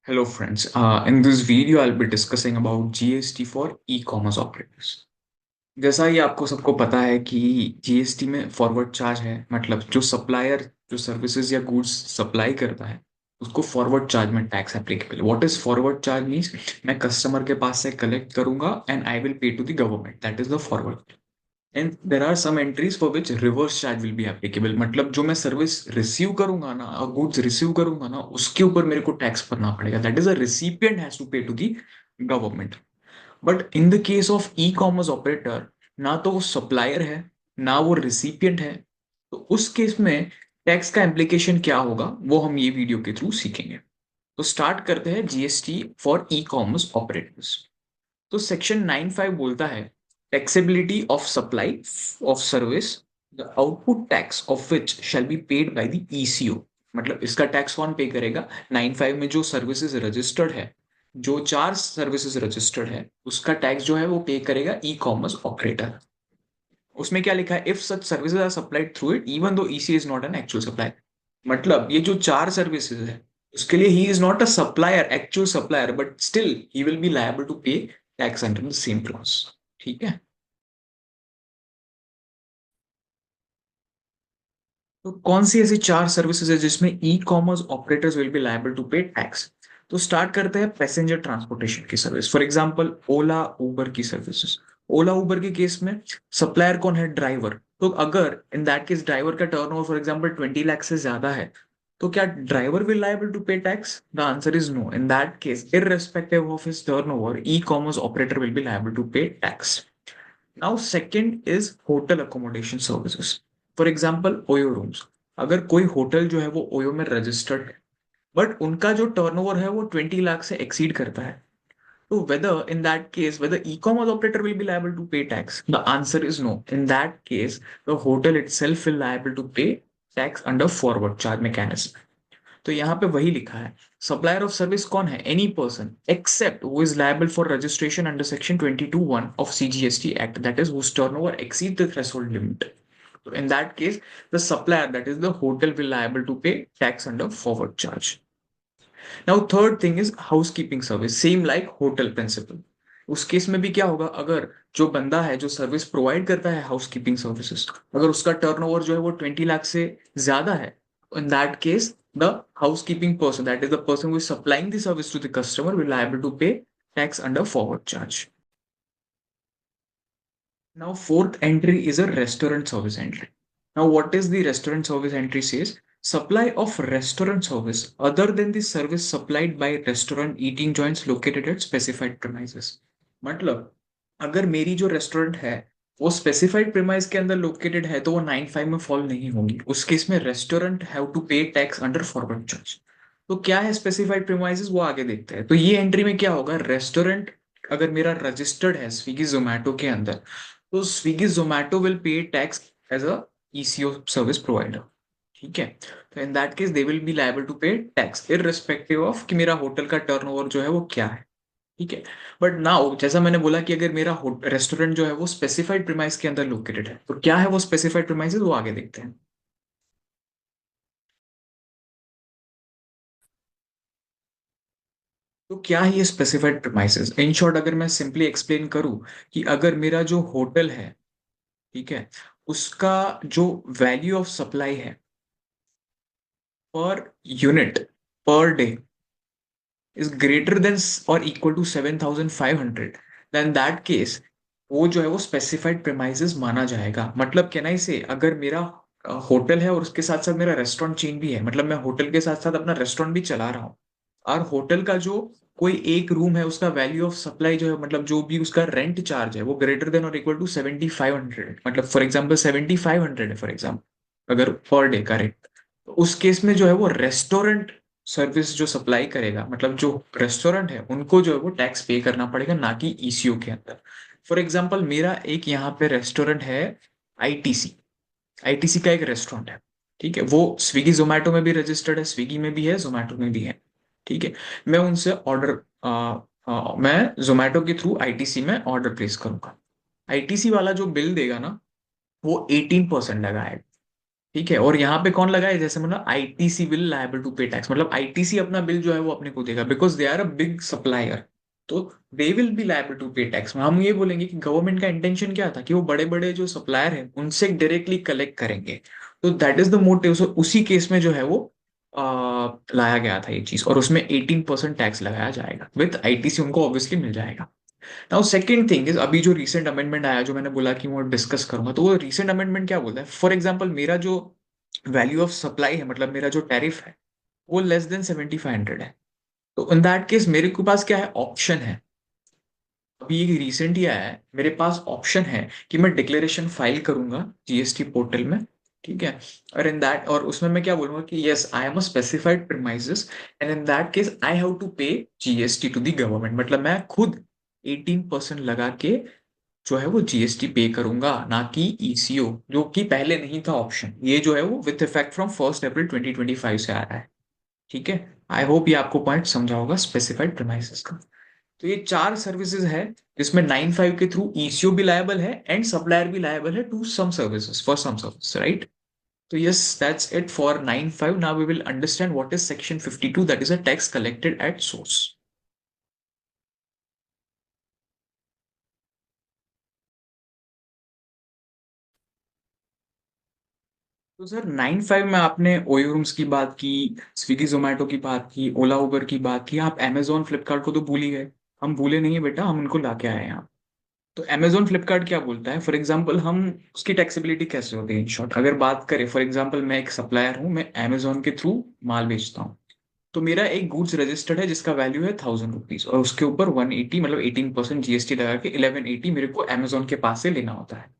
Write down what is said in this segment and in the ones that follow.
Hello friends, in this video I'll be discussing about GST for e-commerce operators. जैसा ही आपको सबको पता है कि जीएसटी में फॉरवर्ड चार्ज है, मतलब जो सप्लायर जो सर्विसेज या गुड्स सप्लाई करता है उसको फॉरवर्ड चार्ज में tax applicable. What is forward charge means मैं कस्टमर के पास से कलेक्ट करूंगा and I will pay to the government, that is the forward. And there are some entries for which reverse charge will be applicable, मतलब जो मैं service receive करूंगा ना और गुड्स रिसीव करूंगा ना उसके ऊपर मेरे को टैक्स भरना पड़ेगा, that is a recipient has to pay to the government. But in the case of e commerce operator, ना तो वो सप्लायर है ना वो रिसिपिएंट है, तो उस केस में टैक्स का इम्प्लीकेशन क्या होगा वो हम ये वीडियो के थ्रू सीखेंगे। तो स्टार्ट करते हैं GST for E commerce operators. तो सेक्शन 9(5) बोलता है taxability of supply of service, the output tax of which shall be paid by the eco. मतलब इसका टैक्स कौन पे करेगा? 9(5) में जो सर्विसेज रजिस्टर्ड है, जो चार सर्विसेज रजिस्टर्ड है, उसका टैक्स जो है वो पे करेगा ई कॉमर्स ऑपरेटर। उसमें क्या लिखा है? If such services are supplied through it even though EC is not an actual supply. मतलब ये जो चार सर्विसेज है उसके लिए he is not a supplier, actual supplier, but still he will be liable to pay tax under the same clause. ठीक है। तो कौन सी ऐसी चार सर्विसेज है जिसमें e commerce operators will be liable to pay tax? तो स्टार्ट करते हैं पैसेंजर ट्रांसपोर्टेशन की service, for example Ola Uber की सर्विसेज। ओला उबर के केस में सप्लायर कौन है? ड्राइवर। तो अगर इन दैट केस ड्राइवर का टर्नओवर फॉर एग्जांपल 20 लाख से ज्यादा है, तो क्या driver will liable to pay tax? The answer is no. In that case irrespective of his turnover, e-commerce operator will be liable to pay tax. Now second is hotel accommodation services, for example OYO rooms. अगर कोई hotel जो है वो OYO में registered है but उनका जो turnover है वो 20 लाख से एक्सीड करता है, तो whether in that case whether e-commerce operator will be liable to pay tax? The answer is no. In that case the hotel itself will liable to pay tax under forward charge mechanism. तो यहाँ पे वही लिखा है, supplier of service कौन है? Any person except who is liable for registration under section 22(1) of CGST act, that is whose turnover exceed the threshold limit. So in that case, the supplier, that is the hotel, will liable to pay tax under forward charge. Now third thing is housekeeping service, same like hotel principle। उस case में भी क्या होगा? अगर जो बंदा है जो सर्विस प्रोवाइड करता है हाउसकीपिंग सर्विसेज, अगर उसका टर्नओवर जो है वो 20 लाख से ज्यादा है, in that case the housekeeping person, that is the person who is supplying the service to the customer, will liable to pay tax under forward charge. Now, fourth entry is a restaurant service entry. Now, what is the restaurant service entry says? Supply of restaurant service other than the service supplied by restaurant eating joints located at specified premises. मतलब अगर मेरी जो restaurant है वो specified premise के अंदर located है तो वो 9(5) में फॉल नहीं होगी। उस केस में restaurant have to pay tax under forward charge. तो क्या है स्पेसिफाइड प्रीमाइसेस वो आगे देखते हैं। तो ये एंट्री में क्या होगा? रेस्टोरेंट अगर मेरा रजिस्टर्ड है स्विगी जोमेटो के अंदर, तो Swiggy Zomato will pay tax as a ECO service provider. ठीक है। तो in that case they will be liable to pay tax irrespective of कि मेरा होटल का टर्नओवर जो है वो क्या है। ठीक है। बट नाउ जैसा मैंने बोला कि अगर मेरा रेस्टोरेंट जो है वो स्पेसिफाइड प्रीमाइस के अंदर लोकेटेड है, तो क्या है वो स्पेसिफाइड प्रीमाइसेस वो आगे देखते हैं। तो क्या है ये स्पेसिफाइड प्रीमाइसेस? इन शॉर्ट अगर मैं सिंपली एक्सप्लेन करूं कि अगर मेरा जो होटल है, ठीक है, उसका जो वैल्यू ऑफ सप्लाई है पर यूनिट पर डे इज ग्रेटर देन और equal to 7,500, then that case वो जो है वो स्पेसिफाइड प्रेमाइजेस माना जाएगा। मतलब कहना ही से अगर मेरा होटल है और उसके साथ साथ मेरा रेस्टोरेंट चेन भी है, मतलब मैं होटल के साथ साथ अपना रेस्टोरेंट भी चला रहा हूँ, और होटल का जो कोई एक रूम है उसका वैल्यू ऑफ सप्लाई जो है, मतलब जो भी उसका रेंट चार्ज है वो ग्रेटर देन और इक्वल टू 7,500, मतलब फॉर एग्जाम्पल 7,500 है फॉर एग्जाम्पल अगर पर डे का रेंट, तो उस केस में जो है वो रेस्टोरेंट सर्विस जो सप्लाई करेगा, मतलब जो रेस्टोरेंट है उनको जो है वो टैक्स पे करना पड़ेगा, ना कि ईसीओ के अंदर। फॉर एग्जाम्पल मेरा एक यहाँ पे रेस्टोरेंट है आईटीसी। आईटीसी का एक रेस्टोरेंट है, ठीक है, वो स्विगी जोमेटो में भी रजिस्टर्ड है, स्विगी में भी है, जोमेटो में भी है। ठीक है। मैं उनसे ऑर्डर मैं जोमेटो के थ्रू आईटीसी में ऑर्डर प्लेस करूंगा। आईटीसी वाला जो बिल देगा ना वो 18% लगाएगा। ठीक है। और यहाँ पे कौन लगा है, जैसे मतलब ITC will liable to pay tax, मतलब आईटीसी अपना बिल जो है वो अपने को देगा, because they are a big supplier. तो they will be liable to pay tax. हम ये बोलेंगे कि गवर्नमेंट का इंटेंशन क्या था, कि वो बड़े बड़े जो सप्लायर हैं उनसे डायरेक्टली कलेक्ट करेंगे। तो दैट इज द मोटिव। सो उसी केस में जो है वो लाया गया था ये चीज, और उसमें 18% टैक्स लगाया जाएगा। विथ आईटीसी उनको ऑब्वियसली मिल जाएगा। नाउ सेकंड थिंग इज, अभी जो रीसेंट अमेंडमेंट आया, जो मैंने बोला कि वो डिस्कस करूंगा, तो वो रीसेंट अमेंडमेंट क्या बोलता है, फॉर एग्जांपल मेरा जो वैल्यू ऑफ सप्लाई है, मतलब मेरा जो टैरिफ है, वो लेस देन 7500 है। तो इन दैट केस मेरे के पास क्या है, ऑप्शन है। अभी एक रिसेंट ही आया है, मेरे पास ऑप्शन है कि मैं डिक्लेरेशन फाइल करूंगा जीएसटी पोर्टल में। ठीक है। और इन दैट, और उसमें मैं क्या बोलूंगा कि yes I am a specified premises, and in that case I have to pay GST to the government. मतलब मैं खुद 18% लगा के जो है वो जीएसटी पे करूंगा, ना कि ईसीओ, जो कि पहले नहीं था ऑप्शन। ये जो है वो विथ इफेक्ट फ्रॉम 1 अप्रैल 2025 से आ रहा है। ठीक है। आई होप ये आपको पॉइंट समझा होगा स्पेसिफाइड प्रीमाइसेस का। तो ये चार सर्विसेज है जिसमें 95 के थ्रू ईसीओ भी लायबल है एंड सप्लायर भी लायबल है to some services, for some service, right. तो yes, that's it for 95। Now we will understand what is section 52, that is a tax collected at source. तो sir 95 में आपने OYO rooms की बात की, स्विगी जोमेटो की बात की, ओला उबर की बात की, आप अमेजोन फ्लिपकार्ट को तो भूल ही गए। हम भूले नहीं है बेटा, हम उनको ला के आए हैं यहाँ। तो अमेजोन फ्लिपकार्ट क्या बोलता है, फॉर एग्जाम्पल हम उसकी टैक्सेबिलिटी कैसे होती है, इन शॉर्ट अगर बात करें, फॉर एग्जाम्पल मैं एक सप्लायर हूँ, मैं अमेजोन के थ्रू माल बेचता हूँ। तो मेरा एक गुड्स रजिस्टर्ड है जिसका वैल्यू है 1000 रुपीज, और उसके ऊपर 180 मतलब 18% जीएसटी लगा के 1180 मेरे को अमेजोन के पास से लेना होता है।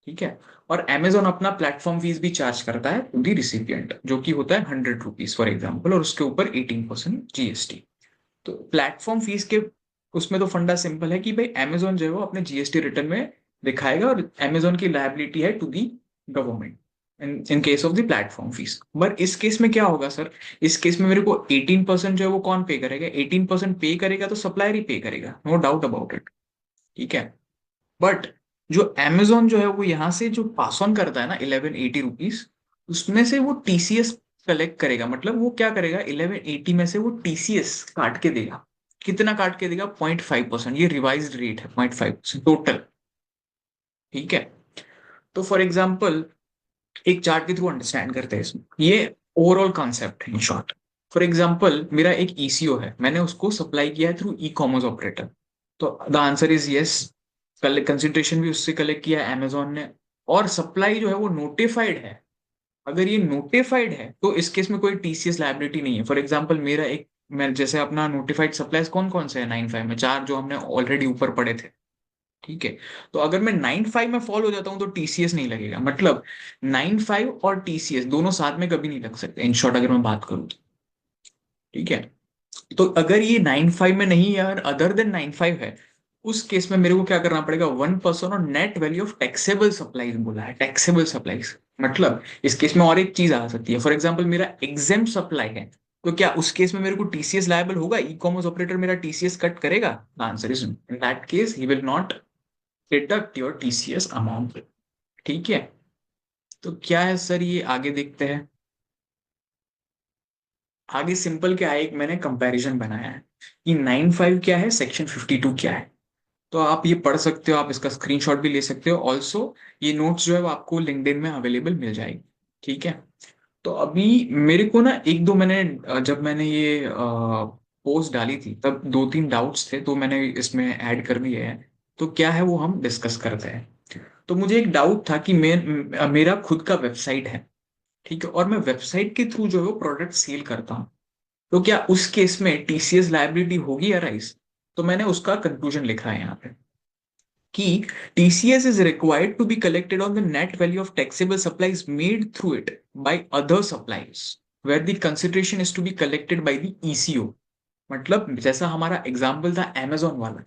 ठीक है। और Amazon अपना प्लेटफॉर्म फीस भी चार्ज करता है टू दी रिसिपिएंट, जो कि होता है 100 रुपीज फॉर एग्जाम्पल, और उसके ऊपर 18% जीएसटी। तो प्लेटफॉर्म फीस के उसमें तो फंडा सिंपल है कि भाई Amazon जो है वो अपने जीएसटी रिटर्न में दिखाएगा, और Amazon की लायबिलिटी है to the government in case of the platform fees. But इस केस में क्या होगा सर, इस केस में मेरे को 18% जो है वो कौन पे करेगा, 18% पे करेगा तो सप्लायर ही पे करेगा, नो डाउट अबाउट इट। ठीक है। बट जो Amazon जो है वो यहाँ से जो पास ऑन करता है ना 1180 रुपीज, उसमें से वो टीसीएस कलेक्ट करेगा। मतलब वो क्या करेगा, 1180 में से वो टीसीएस काट के देगा। कितना काट के देगा, 0.5%। ये रिवाइज्ड रेट है, 0.5% टोटल। ठीक है। तो फॉर एग्जाम्पल एक चार्ट के थ्रू अंडरस्टैंड करते हैं इसमें, ये ओवरऑल कॉन्सेप्ट है इन शॉर्ट। फॉर एग्जाम्पल मेरा एक ईसीओ है, मैंने उसको सप्लाई किया है थ्रू ई कॉमर्स ऑपरेटर। तो the answer is yes, consideration भी उससे कलेक्ट किया है अमेजोन ने, और सप्लाई जो है वो नोटिफाइड है। अगर ये नोटिफाइड है तो इस केस में कोई टीसीएस लायबिलिटी नहीं है। फॉर एग्जाम्पल मेरा एक, मैं जैसे अपना नोटिफाइड सप्लाईज कौन कौन से है 95 में, चार जो हमने ऑलरेडी ऊपर पढ़े थे। ठीक है। तो अगर मैं 95 में फॉल हो जाता हूं तो टीसीएस नहीं लगेगा। मतलब 95 और टीसीएस दोनों साथ में कभी नहीं लग सकते, इन शॉर्ट अगर मैं बात करूं तो। ठीक है। तो अगर ये 95 में नहीं है और अदर देन 95 है, उस केस में मेरे को क्या करना पड़ेगा, 1% और net value of taxable supplies बोला है, टैक्सेबल सप्लाईज। मतलब इस केस में और एक चीज आ सकती है, फॉर एग्जाम्पल मेरा एग्जेम सप्लाई है, तो क्या उस केस में मेरे को टीसीएस लायबल होगा, ई कॉमर्स ऑपरेटर मेरा टीसीएस कट करेगा। Answer is in that case he will not deduct your TCS amount. ठीक है। तो क्या है सर, ये आगे देखते हैं। आगे सिंपल क्या है, एक मैंने कंपैरिजन बनाया है कि 95 क्या है, सेक्शन 52 क्या है। तो आप ये पढ़ सकते हो, आप इसका स्क्रीनशॉट भी ले सकते हो ऑल्सो। ये नोट्स जो है वो आपको लिंक्डइन में अवेलेबल मिल जाएगी। ठीक है। तो अभी मेरे को ना एक दो, मैंने जब मैंने ये पोस्ट डाली थी तब दो तीन डाउट्स थे, तो मैंने इसमें ऐड कर दिए हैं। तो क्या है वो हम डिस्कस करते हैं। तो मुझे एक डाउट था कि मेरा खुद का वेबसाइट है। ठीक है। और मैं वेबसाइट के थ्रू जो है वो प्रोडक्ट सेल करता हूँ। तो क्या उस केस में टीसीएस लायबिलिटी होगी या राइस। तो मैंने उसका कंक्लूजन लिखा है यहाँ पे कि TCS is required to be collected on the net value of taxable supplies made through it by other suppliers, where the consideration is to be collected by the ECO। मतलब जैसा हमारा एग्जाम्पल था Amazon वाला,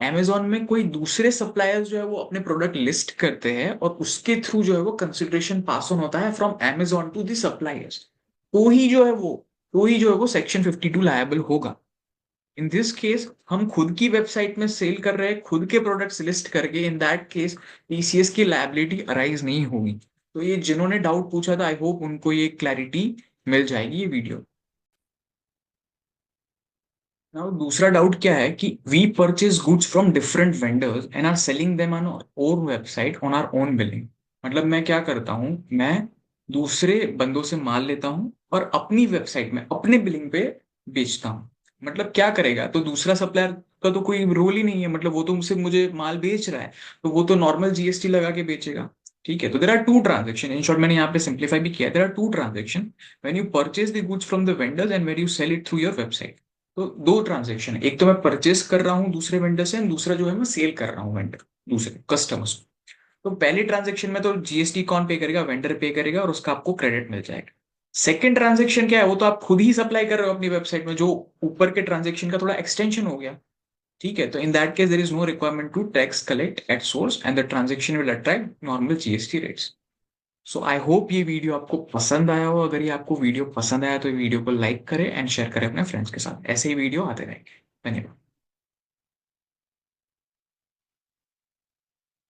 Amazon में कोई दूसरे suppliers जो है वो अपने प्रोडक्ट लिस्ट करते हैं, और उसके थ्रू जो है वो कंसिडरेशन पास ऑन होता है from Amazon to the suppliers. तो ही जो है वो, तो ही जो है वो सेक्शन 52 लायबल होगा। इन दिस केस हम खुद की वेबसाइट में सेल कर रहे हैं, खुद के प्रोडक्ट्स लिस्ट करके, इन दैट केस टीसीएस की लायबिलिटी अराइज नहीं होगी। तो ये जिन्होंने डाउट पूछा था, आई होप उनको ये क्लैरिटी मिल जाएगी ये वीडियो। नाउ दूसरा डाउट क्या है कि we purchase goods from different vendors and are selling them on our own website on our own billing. मतलब मैं क्या करता हूँ, मैं दूसरे बंदों से माल लेता हूँ और अपनी वेबसाइट में अपने बिलिंग पे बेचता हूँ। मतलब क्या करेगा, तो दूसरा सप्लायर का तो कोई रोल ही नहीं है, मतलब वो तो मुझसे मुझे माल बेच रहा है, तो वो तो नॉर्मल जीएसटी लगा के बेचेगा। ठीक है, तो there are two transaction, in short मैंने यहाँ पे सिंप्लीफाई भी किया, there are two transaction, when you purchase the goods from the vendors and when you sell it through your website. तो दो ट्रांजेक्शन है, एक तो मैं परचेस कर रहा हूँ दूसरे वेंडर से, दूसरा जो है मैं सेल कर रहा हूँ वेंडर दूसरे कस्टमर्स को। तो पहली ट्रांजेक्शन में तो जीएसटी कौन पे करेगा, वेंडर पे करेगा, और उसका आपको क्रेडिट मिल जाएगा। सेकंड ट्रांजेक्शन क्या है, वो तो आप खुद ही सप्लाई कर रहे हो अपनी वेबसाइट में, जो ऊपर के ट्रांजेक्शन का थोड़ा एक्सटेंशन हो गया। ठीक है, तो in that case there is no requirement to tax collect at source and the transaction will attract normal GST rates. So I hope ये वीडियो आपको पसंद आया हो। अगर ये आपको वीडियो पसंद आया तो ये वीडियो को लाइक करें एंड शेयर करें अपने फ्रेंड्स के साथ। ऐसे ही वीडियो आते रहेंगे। धन्यवाद।